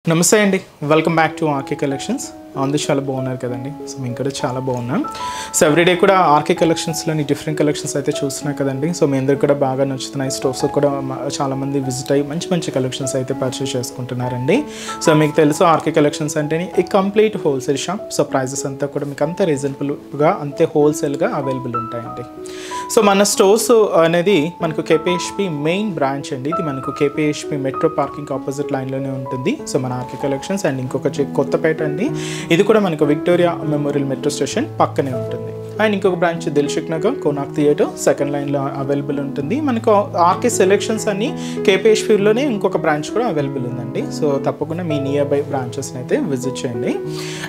నమస్తే అండి welcome back to RK collections అందరూ చాలా బాగున్నారు కదండి సో మేము కూడా చాలా బాగున్నాం సో ఎవ్రీడే కూడా ఆర్కే కలెక్షన్స్లోని డిఫరెంట్ కలెక్షన్స్ అయితే చూస్తున్నాం కదండి సో మీ అందరికి కూడా బాగా నచ్చుతున్నాయి స్టోర్స్ కూడా చాలామంది విజిట్ అయ్యి మంచి మంచి కలెక్షన్స్ అయితే పర్చేస్ చేసుకుంటున్నారండి సో మీకు తెలుసు ఆర్కే కలెక్షన్స్ అంటే ఈ complete wholesale shop so prices అంతా కూడా మీకు అంత రీజనబుల్గా అంతే హోల్సేల్గా అవైలబుల్ ఉంటాయండి సో మన స్టోర్స్ అనేది మనకు కేపీహెచ్పి మెయిన్ బ్రాంచ్ అండి ఇది మనకు కేపీహెచ్పి మెట్రో పార్కింగ్ ఆపోజిట్ లైన్లోనే ఉంటుంది సో మన ఆర్కే కలెక్షన్స్ అండ్ ఇంకొక కొత్తపేట అండి ఇది కూడా మనకు విక్టోరియా మెమోరియల్ మెట్రో స్టేషన్ పక్కనే ఉంటుంది అండ్ ఇంకొక branch Dilsukh Nagar Konark theatre second లైన్లో అవైలబుల్ ఉంటుంది మనకు ఆర్కే సెలెక్షన్స్ అన్ని కేపీహెచ్పిలోనే ఇంకొక బ్రాంచ్ కూడా అవైలబుల్ ఉందండి సో తప్పకుండా మీ నియర్ బై బ్రాంచెస్ని అయితే విజిట్ చేయండి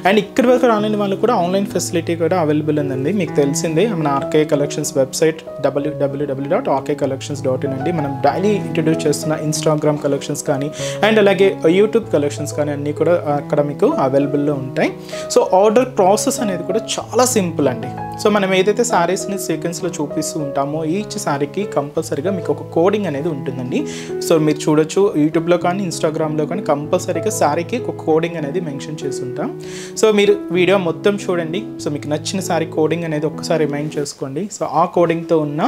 అండ్ ఇక్కడి వరకు రాలేని వాళ్ళు కూడా ఆన్లైన్ ఫెసిలిటీ కూడా అవైలబుల్ ఉందండి మీకు తెలిసిందే మన ఆర్కే కలెక్షన్స్ వెబ్సైట్ www.rkcollections.in అండి మనం డైలీ ఇంట్రడ్యూస్ చేస్తున్న ఇన్స్టాగ్రామ్ కలెక్షన్స్ కానీ అండ్ అలాగే యూట్యూబ్ కలెక్షన్స్ కానీ అన్నీ కూడా అక్కడ మీకు అవైలబుల్లో ఉంటాయి సో ఆర్డర్ ప్రాసెస్ అనేది కూడా చాలా సింపుల్ అండి సో మనం ఏదైతే శారీస్ని సీక్వెన్స్లో చూపిస్తూ ఉంటామో ఈచ్ శారీకి కంపల్సరీగా మీకు ఒక కోడింగ్ అనేది ఉంటుందండి సో మీరు చూడొచ్చు యూట్యూబ్లో కానీ ఇన్స్టాగ్రామ్లో కానీ కంపల్సరీగా శారీకి ఒక కోడింగ్ అనేది మెన్షన్ చేసి ఉంటాం సో మీరు వీడియో మొత్తం చూడండి సో మీకు నచ్చిన శారీ కోడింగ్ అనేది ఒక్కసారి రిమైండ్ చేసుకోండి సో ఆ కోడింగ్తో ఉన్న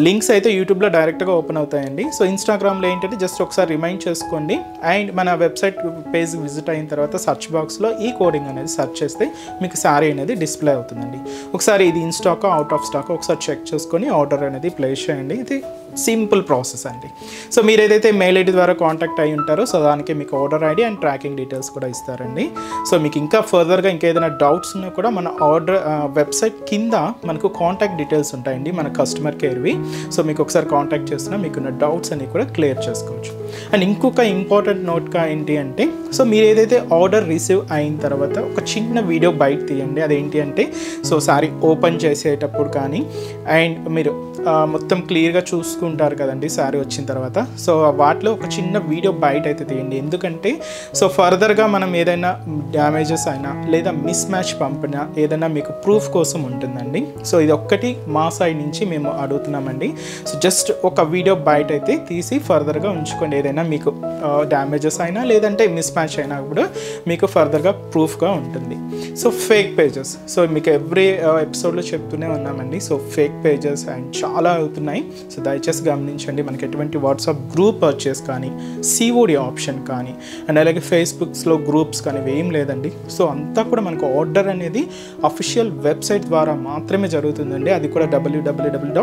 లింక్స్ అయితే యూట్యూబ్లో డైరెక్ట్గా ఓపెన్ అవుతాయండి సో ఇన్స్టాగ్రామ్లో ఏంటంటే జస్ట్ ఒకసారి రిమైండ్ చేసుకోండి అండ్ మన వెబ్సైట్ పేజ్ విజిట్ అయిన తర్వాత సర్చ్ బాక్స్లో ఈ కోడింగ్ అనేది సెర్చ్ చేస్తే మీకు శారీ అనేది డిస్ప్లే అవుతుందండి ఒకసారి ఇది in stock out of stock ఒకసారి చెక్ చేసుకొని ఆర్డర్ అనేది ప్లేస్ చేయండి ఇది సింపుల్ ప్రాసెస్ అండి సో మీరు ఏదైతే మెయిల్ ఐడి ద్వారా కాంటాక్ట్ అయ్యి ఉంటారో సో దానికి మీకు order ID and tracking details కూడా ఇస్తారండి సో మీకు ఇంకా ఫర్దర్గా ఇంకేదైనా డౌట్స్ ఉన్నా కూడా మన ఆర్డర్ వెబ్సైట్ కింద మనకు కాంటాక్ట్ డీటెయిల్స్ ఉంటాయండి మన కస్టమర్ కేర్వి సో మీకు ఒకసారి కాంటాక్ట్ చేసినా మీకున్న డౌట్స్ అన్ని కూడా క్లియర్ చేసుకోవచ్చు అండ్ ఇంకొక ఇంపార్టెంట్ నోట్గా ఏంటి అంటే సో మీరు ఏదైతే ఆర్డర్ రిసీవ్ అయిన తర్వాత ఒక చిన్న వీడియో బయట తీయండి అదేంటి అంటే సో సారీ ఓపెన్ చేసేటప్పుడు కానీ అండ్ మీరు మొత్తం క్లియర్గా చూసుకుంటారు కదండి శారీ వచ్చిన తర్వాత సో వాటిలో ఒక చిన్న వీడియో బయట అయితే తీయండి ఎందుకంటే సో ఫర్దర్గా మనం ఏదైనా డ్యామేజెస్ అయినా లేదా మిస్ మ్యాచ్ పంపినా ఏదైనా మీకు ప్రూఫ్ కోసం ఉంటుందండి సో ఇది ఒక్కటి మా సైడ్ నుంచి మేము అడుగుతున్నామండి సో జస్ట్ ఒక వీడియో బయట అయితే తీసి ఫర్దర్గా ఉంచుకోండి ఏదైనా మీకు డ్యామేజెస్ అయినా లేదంటే మిస్ మ్యాచ్ అయినా కూడా మీకు ఫర్దర్గా ప్రూఫ్గా ఉంటుంది సో ఫేక్ పేజెస్ సో మీకు ఎవ్రీ ఎపిసోడ్లో చెప్తూనే ఉన్నామండి సో ఫేక్ పేజెస్ అండ్ చాలా అవుతున్నాయి సో దయచేసి గమనించండి మనకి ఎటువంటి వాట్సాప్ గ్రూప్ పర్చేస్ కానీ సిఓడి ఆప్షన్ కానీ అండ్ అలాగే ఫేస్బుక్స్లో గ్రూప్స్ కానీ ఏం లేదండి సో అంతా కూడా మనకు ఆర్డర్ అనేది అఫీషియల్ వెబ్సైట్ ద్వారా మాత్రమే జరుగుతుందండి అది కూడా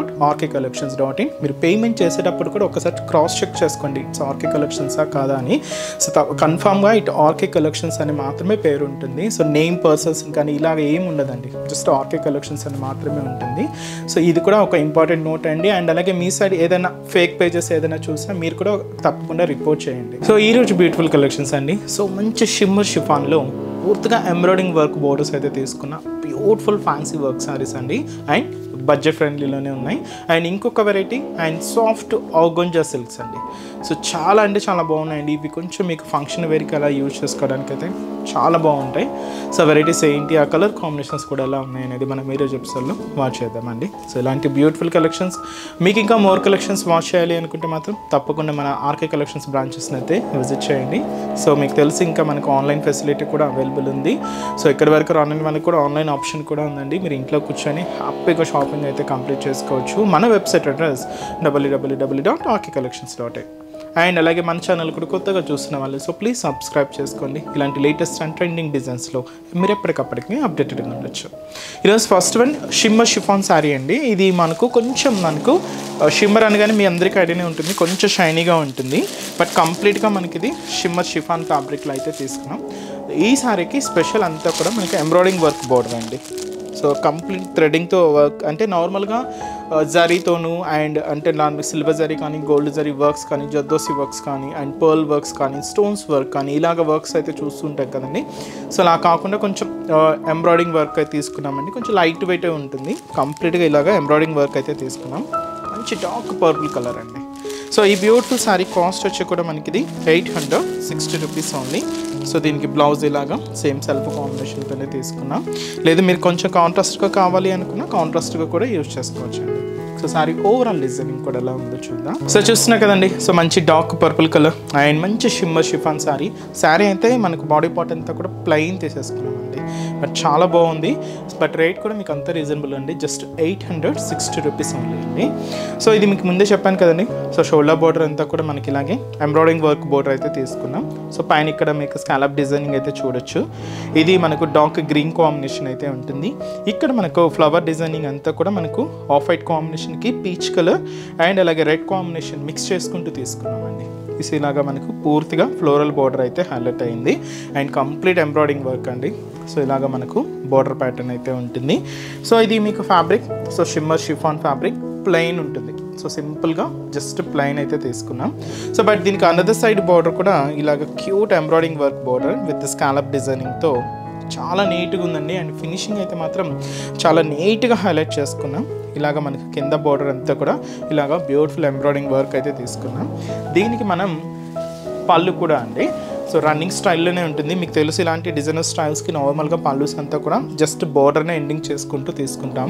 www.rkcollections.in మీరు పేమెంట్ చేసేటప్పుడు కూడా ఒకసారి క్రాస్ చెక్ చేసుకోండి ఇట్స్ ఆర్కే కలెక్షన్సా కాదా అని సో కన్ఫామ్గా ఇట్ ఆర్కే కలెక్షన్స్ అని మాత్రమే పేరు ఉంటుంది సో నేమ్ పర్సన్స్ కానీ ఇలాగ ఏమి ఉండదండి జస్ట్ ఆర్కే కలెక్షన్స్ అని మాత్రమే ఉంటుంది సో ఇది కూడా ఒక ఇంపార్టెంట్ నోట్ అండి అండ్ అలాగే మీ సైడ్ ఏదైనా ఫేక్ పేజెస్ ఏదైనా చూసినా మీరు కూడా తప్పకుండా రిపోర్ట్ చేయండి సో ఈరోజు బ్యూటిఫుల్ కలెక్షన్స్ అండి సో మంచి షిమ్మర్ షిఫాన్లో పూర్తిగా ఎంబ్రాయిడింగ్ వర్క్ బోర్డర్స్ అయితే తీసుకున్న బ్యూటిఫుల్ ఫ్యాన్సీ వర్క్ సారీస్ అండి అండ్ బడ్జెట్ ఫ్రెండ్లీలోనే ఉన్నాయి అండ్ ఇంకొక variety and soft organza silks అండి సో చాలా అంటే చాలా బాగున్నాయండి ఇవి కొంచెం మీకు ఫంక్షన్ వేర్కి అలా యూజ్ చేసుకోవడానికి అయితే చాలా బాగుంటాయి సో వెరైటీస్ ఏంటి ఆ కలర్ కాంబినేషన్స్ కూడా ఎలా ఉన్నాయి అనేది మనం ఈరోజు ఎపిసోడ్లో వాచ్ చేద్దామండి సో ఇలాంటి బ్యూటిఫుల్ కలెక్షన్స్ మీకు ఇంకా మోర్ కలెక్షన్స్ వాచ్ చేయాలి అనుకుంటే మాత్రం తప్పకుండా మన ఆర్కే కలెక్షన్స్ బ్రాంచెస్ని అయితే విజిట్ చేయండి సో మీకు తెలిసి ఇంకా మనకు ఆన్లైన్ ఫెసిలిటీ కూడా అవైలబుల్ ఉంది సో ఇక్కడి వరకు రాని వాళ్ళకి కూడా ఆన్లైన్ ఆప్షన్ కూడా ఉందండి మీరు ఇంట్లో కూర్చొని హ్యాపీగా షాపింగ్ అయితే కంప్లీట్ చేసుకోవచ్చు మన వెబ్సైట్ అడ్రస్ www.rkcollections.in అండ్ అలాగే మన ఛానల్ కూడా కొత్తగా చూస్తున్న వాళ్ళు సో ప్లీజ్ సబ్స్క్రైబ్ చేసుకోండి ఇలాంటి లేటెస్ట్ అండ్ ట్రెండింగ్ డిజైన్స్లో మీరు ఎప్పటికప్పటికి అప్డేటెడ్గా ఉండొచ్చు ఈరోజు first one shimmer chiffon sari అండి ఇది మనకు షిమ్మర్ అనగానే మీ అందరికీ ఐడియానే ఉంటుంది కొంచెం షైనీగా ఉంటుంది బట్ కంప్లీట్గా మనకి ఇది షిమ్మర్ షిఫాన్ ఫ్యాబ్రిక్లో అయితే తీసుకున్నాం ఈ శారీకి స్పెషల్ అంతా కూడా మనకి ఎంబ్రాయిడింగ్ వర్క్ బోర్డర్ అండి సో కంప్లీట్ థ్రెడింగ్తో వర్క్ అంటే నార్మల్గా జరీతోను అండ్ అంటే సిల్వర్ జరీ కానీ గోల్డ్ జరీ వర్క్స్ కానీ జర్దోసి వర్క్స్ కానీ అండ్ పర్ల్ వర్క్స్ కానీ స్టోన్స్ వర్క్ కానీ ఇలాగ వర్క్స్ అయితే చూస్తుంటాం కదండి సో అలా కాకుండా కొంచెం ఎంబ్రాయిడింగ్ వర్క్ అయితే తీసుకున్నామండి కొంచెం లైట్ వెయిట్ ఉంటుంది కంప్లీట్గా ఇలాగ ఎంబ్రాయిడింగ్ వర్క్ అయితే తీసుకున్నాం మంచి డార్క్ పర్పుల్ కలర్ అండి సో ఈ బ్యూటిఫుల్ శారీ కాస్ట్ వచ్చి కూడా మనకి ఇది 860 రూపీస్ ఓన్లీ సో దీనికి బ్లౌజ్ ఇలాగా సేమ్ సెల్ఫ్ కాంబినేషన్తోనే తీసుకున్నాం లేదు మీరు కొంచెం కాంట్రాస్ట్గా కావాలి అనుకున్నా కాంట్రాస్ట్గా కూడా యూజ్ చేసుకోవచ్చు అండి సో సారీ ఓవరాల్ డిజైనింగ్ కూడా ఎలా ఉందో చూద్దాం. సో చూస్తున్నా కదండి, సో మంచి డార్క్ పర్పుల్ కలర్ అండ్ మంచి షిమ్మర్ షిఫాన్ శారీ అయితే మనకు బాడీ పార్ట్ అంతా కూడా ప్లెయిన్ తీసేసుకున్నామండి. బట్ చాలా బాగుంది. బట్ రేట్ కూడా మీకు అంతా రీజనబుల్ అండి, జస్ట్ 860 రూపీస్ ఓన్లీ అండి. సో ఇది మీకు ముందే చెప్పాను కదండి. సో షోల్డర్ బోర్డర్ అంతా కూడా మనకి ఇలాగే ఎంబ్రాయిడింగ్ వర్క్ బోర్డర్ అయితే తీసుకున్నాం. సో పైన ఇక్కడ మీకు స్కాలప్ డిజైనింగ్ అయితే చూడొచ్చు. ఇది మనకు డార్క్ గ్రీన్ కాంబినేషన్ అయితే ఉంటుంది. ఇక్కడ మనకు ఫ్లవర్ డిజైనింగ్ అంతా కూడా మనకు ఆఫ్ వైట్ కాంబినేషన్కి పీచ్ కలర్ అండ్ అలాగే రెడ్ కాంబినేషన్ మిక్స్ చేసుకుంటూ తీసుకున్నామండి. ఇలాగా మనకు పూర్తిగా ఫ్లోరల్ బోర్డర్ అయితే హైలైట్ అయింది అండ్ కంప్లీట్ ఎంబ్రాయిడింగ్ వర్క్ అండి. సో ఇలాగా మనకు బోర్డర్ ప్యాటర్న్ అయితే ఉంటుంది. సో ఇది మీకు fabric so shimmer chiffon fabric plain ఉంటుంది. సో సింపుల్గా జస్ట్ ప్లెయిన్ అయితే తీసుకున్నాం. సో బట్ దీనికి అనదర్ సైడ్ బోర్డర్ కూడా ఇలాగ cute embroidering work border with scallop డిజైనింగ్తో చాలా నీట్గా ఉందండి. అండ్ ఫినిషింగ్ అయితే మాత్రం చాలా నీట్గా హైలైట్ చేసుకున్నాం. ఇలాగ మనకి కింద బోర్డర్ అంతా కూడా ఇలాగ బ్యూటిఫుల్ ఎంబ్రాయిడింగ్ వర్క్ అయితే తీసుకున్నాం. దీనికి మనం పళ్ళు కూడా అండి సో రన్నింగ్ స్టైల్లోనే ఉంటుంది. మీకు తెలుసు ఇలాంటి డిజైనర్ స్టైల్స్కి నార్మల్గా పళ్ళుస్ అంతా కూడా జస్ట్ బోర్డర్నే ఎండింగ్ చేసుకుంటూ తీసుకుంటాం.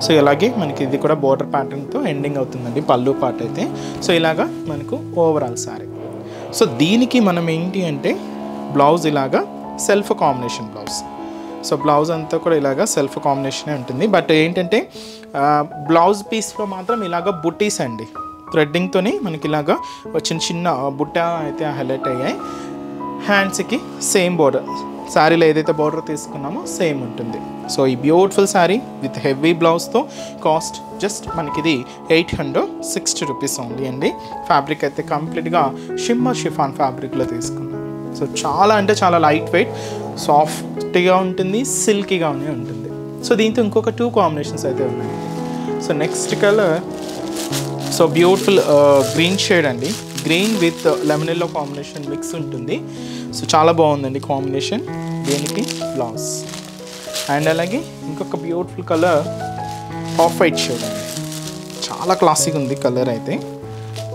సో ఇలాగే మనకి ఇది కూడా బోర్డర్ ప్యాటర్న్తో ఎండింగ్ అవుతుందండి పళ్ళు పార్ట్ అయితే. సో ఇలాగా మనకు ఓవరాల్ శారీ. సో దీనికి మనం ఏంటి అంటే బ్లౌజ్ ఇలాగా self combination blouse. So blouse అంతా కూడా ఇలాగా సెల్ఫ్ కాంబినేషనే ఉంటుంది. బట్ ఏంటంటే బ్లౌజ్ పీస్లో మాత్రం ఇలాగ బుట్టీస్ అండి, థ్రెడ్డింగ్తోనే మనకి ఇలాగా చిన్న చిన్న బుట్ట అయితే హైలైట్ అయ్యాయి. హ్యాండ్స్కి సేమ్ బోర్డర్, శారీలో ఏదైతే బోర్డర్ తీసుకున్నామో సేమ్ ఉంటుంది. సో ఈ బ్యూటిఫుల్ శారీ విత్ హెవీ బ్లౌజ్తో కాస్ట్ జస్ట్ మనకి ఇది 860 రూపీస్ ఓన్లీ అండి. ఫ్యాబ్రిక్ అయితే కంప్లీట్గా షిమ్మర్ షిఫాన్ ఫ్యాబ్రిక్లో తీసుకున్నాం. సో చాలా అంటే చాలా లైట్ వెయిట్, సాఫ్ట్గా ఉంటుంది, సిల్కీగానే ఉంటుంది. సో దీంతో ఇంకొక 2 కాంబినేషన్స్ అయితే ఉన్నాయి. So next colour so beautiful green shade అండి, green with lemon yellow combination mix ఉంటుంది. సో చాలా బాగుందండి కాంబినేషన్. దీనికి బ్లౌజ్ అండ్ అలాగే ఇంకొక beautiful colour off white shade అండి, చాలా క్లాసిక్ ఉంది కలర్ అయితే.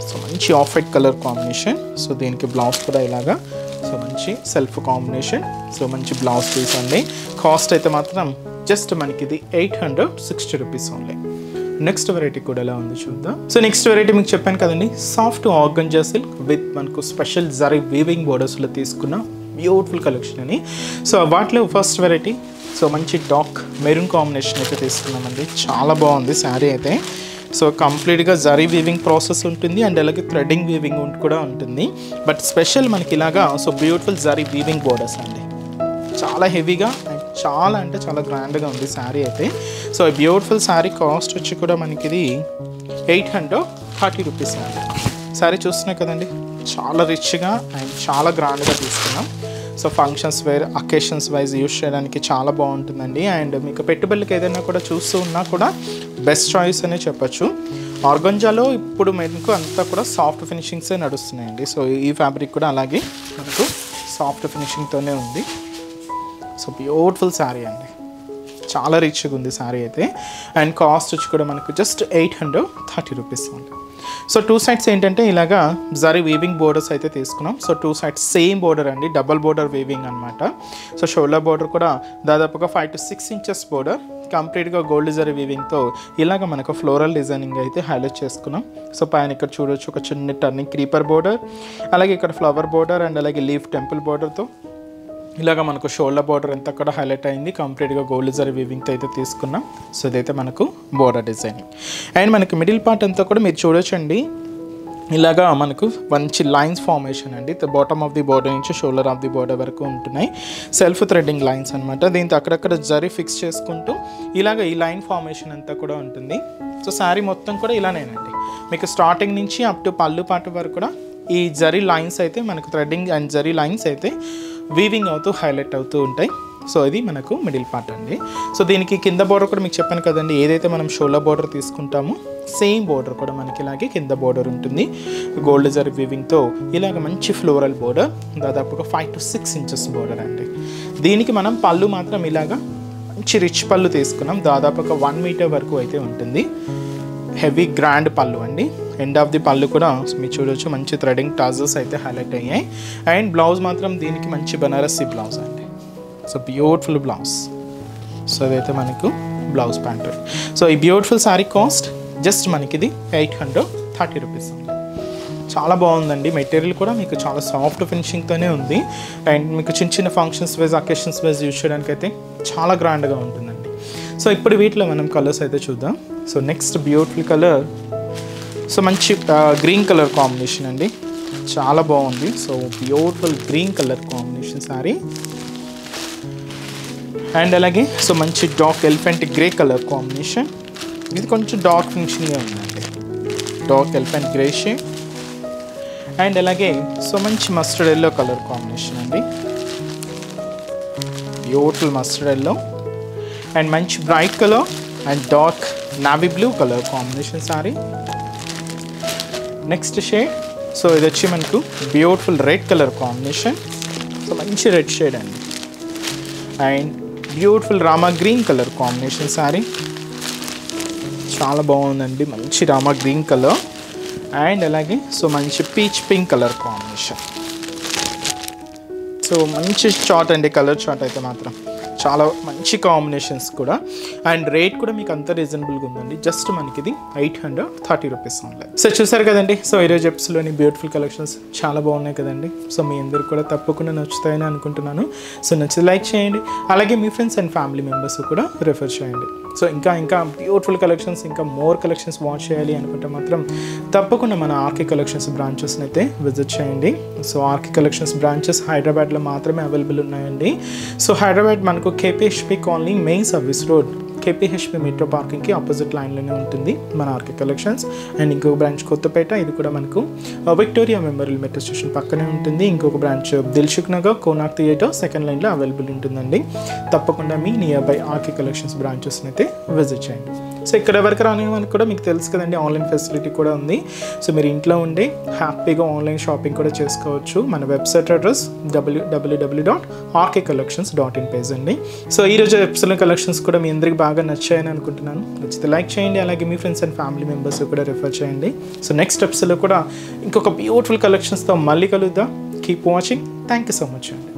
సో మంచి off white colour combination. So దీనికి బ్లౌజ్ కూడా ఇలాగా సో మంచి సెల్ఫ్ కాంబినేషన్. సో మంచి బ్లౌజ్ పీస్ అండి. కాస్ట్ అయితే మాత్రం జస్ట్ మనకి ఇది 860 రూపీస్ ఓన్లీ. నెక్స్ట్ వెరైటీ కూడా ఎలా ఉంది చూద్దాం. సో నెక్స్ట్ వెరైటీ మీకు చెప్పాను కదండి, సాఫ్ట్ ఆర్గంజా సిల్క్ విత్ మనకు స్పెషల్ జరీ వీవింగ్ బోర్డర్స్లో తీసుకున్న బ్యూటిఫుల్ కలెక్షన్ అని. సో వాటిలో ఫస్ట్ వెరైటీ సో మంచి డార్క్ మెరూన్ కాంబినేషన్ అయితే తీసుకున్నామండి. చాలా బాగుంది శారీ అయితే. సో కంప్లీట్గా జరీ వీవింగ్ ప్రాసెస్ ఉంటుంది అండ్ అలాగే థ్రెడ్డింగ్ వీవింగ్ కూడా ఉంటుంది. బట్ స్పెషల్ మనకి ఇలాగా so beautiful zari weaving borders అండి, చాలా హెవీగా అండ్ చాలా అంటే చాలా గ్రాండ్గా ఉంది శారీ అయితే. సో బ్యూటిఫుల్ శారీ కాస్ట్ వచ్చి కూడా మనకి ఇది 830 రూపీస్ అండి. శారీ చూస్తున్నాయి కదండి, చాలా రిచ్గా అండ్ చాలా గ్రాండ్గా తీసుకున్నాం. So functions wear occasions wise use చేయడానికి చాలా బాగుంటుందండి. అండ్ మీకు పెట్టుబడులకి ఏదైనా కూడా చూస్తూ ఉన్నా కూడా బెస్ట్ చాయిస్ అనే చెప్పచ్చు. ఆర్గంజాలో ఇప్పుడు మనకు అంతా కూడా సాఫ్ట్ ఫినిషింగ్సే నడుస్తున్నాయండి. సో ఈ ఫ్యాబ్రిక్ కూడా అలాగే మనకు సాఫ్ట్ ఫినిషింగ్తోనే ఉంది. సో బ్యూటిఫుల్ శారీ అండి, చాలా రిచ్గా ఉంది శారీ అయితే. అండ్ కాస్ట్ వచ్చి కూడా మనకు జస్ట్ 830 రూపీస్ ఉంది. సో 2 సైడ్స్ ఏంటంటే ఇలాగా జరీ వీవింగ్ బోర్డర్స్ అయితే తీసుకున్నాం. సో 2 సైడ్స్ సేమ్ బోర్డర్ అండి, డబల్ బోర్డర్ వీవింగ్ అనమాట. సో షోల్డర్ బోర్డర్ కూడా దాదాపుగా 5 to 6 ఇంచెస్ బోర్డర్, కంప్లీట్గా గోల్డ్ జరీ వీవింగ్తో ఇలాగ మనకు ఫ్లోరల్ డిజైనింగ్ అయితే హైలైట్ చేసుకున్నాం. సో పైన ఇక్కడ చూడొచ్చు ఒక చిన్న టర్నింగ్ క్రీపర్ బోర్డర్, అలాగే ఇక్కడ ఫ్లవర్ బోర్డర్ అండ్ అలాగే లీఫ్ టెంపుల్ బోర్డర్తో ఇలాగ మనకు షోల్డర్ బోర్డర్ అంతా కూడా హైలైట్ అయింది. కంప్లీట్గా గోల్డ్ జరీ వీవింగ్తో అయితే తీసుకున్నాం. సో ఇదైతే మనకు బోర్డర్ డిజైనింగ్. అండ్ మనకి మిడిల్ పార్ట్ అంతా కూడా మీరు చూడొచ్చండి, ఇలాగా మనకు మంచి లైన్స్ ఫార్మేషన్ అండి. బాటమ్ ఆఫ్ ది బోర్డర్ నుంచి షోల్డర్ ఆఫ్ ది బోర్డర్ వరకు ఉంటున్నాయి సెల్ఫ్ థ్రెడ్డింగ్ లైన్స్ అనమాట. దీంతో అక్కడక్కడ జరీ ఫిక్స్ చేసుకుంటూ ఇలాగ ఈ లైన్ ఫార్మేషన్ అంతా కూడా ఉంటుంది. సో శారీ మొత్తం కూడా ఇలానేనండి, మీకు స్టార్టింగ్ నుంచి అప్ టు పళ్ళు పార్ట్ వరకు కూడా ఈ జరీ లైన్స్ అయితే మనకు థ్రెడ్డింగ్ అండ్ జరీ లైన్స్ అయితే వీవింగ్ అవుతూ హైలైట్ అవుతూ ఉంటాయి. సో ఇది మనకు మిడిల్ పార్ట్ అండి. సో దీనికి కింద బోర్డర్ కూడా మీకు చెప్పాను కదండి, ఏదైతే మనం షోల్డర్ బోర్డర్ తీసుకుంటామో సేమ్ బోర్డర్ కూడా మనకి ఇలాగే కింద బోర్డర్ ఉంటుంది. గోల్డ్ జరీ వీవింగ్తో ఇలాగ మంచి ఫ్లోరల్ బోర్డర్, దాదాపుగా 5 to 6 ఇంచెస్ బోర్డర్ అండి. దీనికి మనం పళ్ళు మాత్రం ఇలాగా మంచి రిచ్ పళ్ళు తీసుకున్నాం, దాదాపుగా 1 మీటర్ వరకు అయితే ఉంటుంది. హెవీ గ్రాండ్ పళ్ళు అండి. ఎండ్ ఆఫ్ ది పళ్ళు కూడా మీరు చూడొచ్చు మంచి థ్రెడింగ్ టాజల్స్ అయితే హైలైట్ అయ్యాయి. అండ్ బ్లౌజ్ మాత్రం దీనికి మంచి బనారసి బ్లౌజ్ అండి. So beautiful blouse. సో ఇదైతే మనకు బ్లౌజ్ ప్యాంట్. సో ఈ బ్యూటిఫుల్ శారీ కాస్ట్ జస్ట్ మనకి ఇది 830 రూపీస్. చాలా బాగుందండి. మెటీరియల్ కూడా మీకు చాలా సాఫ్ట్ ఫినిషింగ్తోనే ఉంది. అండ్ మీకు చిన్న చిన్న functions wise occasions wise use చేయడానికి అయితే చాలా గ్రాండ్గా ఉంటుందండి. సో ఇప్పుడు వీటిలో మనం కలర్స్ అయితే చూద్దాం. So next beautiful colour, so మంచి గ్రీన్ కలర్ కాంబినేషన్ అండి, చాలా బాగుంది. So beautiful green colour combination sorry. And అలాగే సో మంచి dark elephant grey colour combination. ఇది కొంచెం డార్క్ ఫినిషింగ్గా ఉందండి, dark elephant grey shade. And అలాగే సో మంచి మస్టర్డ్ ఎల్లో కలర్ కాంబినేషన్ అండి, బ్యూటిఫుల్ మస్టర్డ్ ఎల్లో. అండ్ మంచి bright colour and dark navy blue colour combination sorry. Next shade, so ఇది వచ్చి మనకు beautiful red colour combination. So మంచి red shade అండి. And beautiful Rama green colour combination sorry, చాలా బాగుందండి, మంచి రామా గ్రీన్ కలర్. అండ్ అలాగే సో మంచి peach pink colour combination. So మంచి చార్ట్ అండి, కలర్ చార్ట్ అయితే మాత్రం చాలా మంచి కాంబినేషన్స్ కూడా. అండ్ రేట్ కూడా మీకు అంత రీజనబుల్గా ఉందండి, జస్ట్ మనకి ఇది 830 రూపీస్ ఓన్లీ. సో చూసారు కదండి, సో ఈరోజు ఎపిసోడ్లోని బ్యూటిఫుల్ కలెక్షన్స్ చాలా బాగున్నాయి కదండి. సో మీ అందరికి కూడా తప్పకుండా నచ్చుతాయని అనుకుంటున్నాను. సో నచ్చితే లైక్ చేయండి, అలాగే మీ ఫ్రెండ్స్ అండ్ ఫ్యామిలీ మెంబర్స్ కూడా రిఫర్ చేయండి. సో ఇంకా బ్యూటిఫుల్ కలెక్షన్స్, ఇంకా మోర్ కలెక్షన్స్ వాచ్ చేయాలి అనుకుంటే మాత్రం తప్పకుండా మన ఆర్కే కలెక్షన్స్ బ్రాంచెస్ని అయితే విజిట్ చేయండి. సో ఆర్కే కలెక్షన్స్ బ్రాంచెస్ హైదరాబాద్లో మాత్రమే అవైలబుల్ ఉన్నాయండి. సో హైదరాబాద్ మనకు KPHB colony main service road, KPHB metro పార్కింగ్కి ఆపోజిట్ లైన్లోనే ఉంటుంది మన ఆర్కే కలెక్షన్స్. అండ్ ఇంకొక బ్రాంచ్ కొత్తపేట, ఇది కూడా మనకు విక్టోరియా మెమోరియల్ మెట్రో స్టేషన్ పక్కనే ఉంటుంది. ఇంకొక branch Dilsukh Nagar Konark theatre second లైన్లో అవైలబుల్ ఉంటుందండి. తప్పకుండా మీ నియర్ బై ఆర్కే కలెక్షన్స్ బ్రాంచెస్ని అయితే విజిట్ చేయండి. సో ఇక్కడ వరకు రాని మనకు కూడా మీకు తెలుసు కదండి, ఆన్లైన్ ఫెసిలిటీ కూడా ఉంది. సో మీరు ఇంట్లో ఉండి హ్యాపీగా ఆన్లైన్ షాపింగ్ కూడా చేసుకోవచ్చు. మన వెబ్సైట్ అడ్రస్ www.rkcollections.in పేజ్ అండి. సో ఈరోజు ఎపిసోడ్ కలెక్షన్స్ కూడా మీ అందరికి బాగా నచ్చాయని అనుకుంటున్నాను. నచ్చితే లైక్ చేయండి, అలాగే మీ ఫ్రెండ్స్ అండ్ ఫ్యామిలీ మెంబర్స్ కూడా రిఫర్ చేయండి. సో నెక్స్ట్ ఎపిసోడ్లో కూడా ఇంకొక బ్యూటిఫుల్ కలెక్షన్స్తో మళ్ళీ కలుద్దాం. Keep watching. Thank you so much అండి.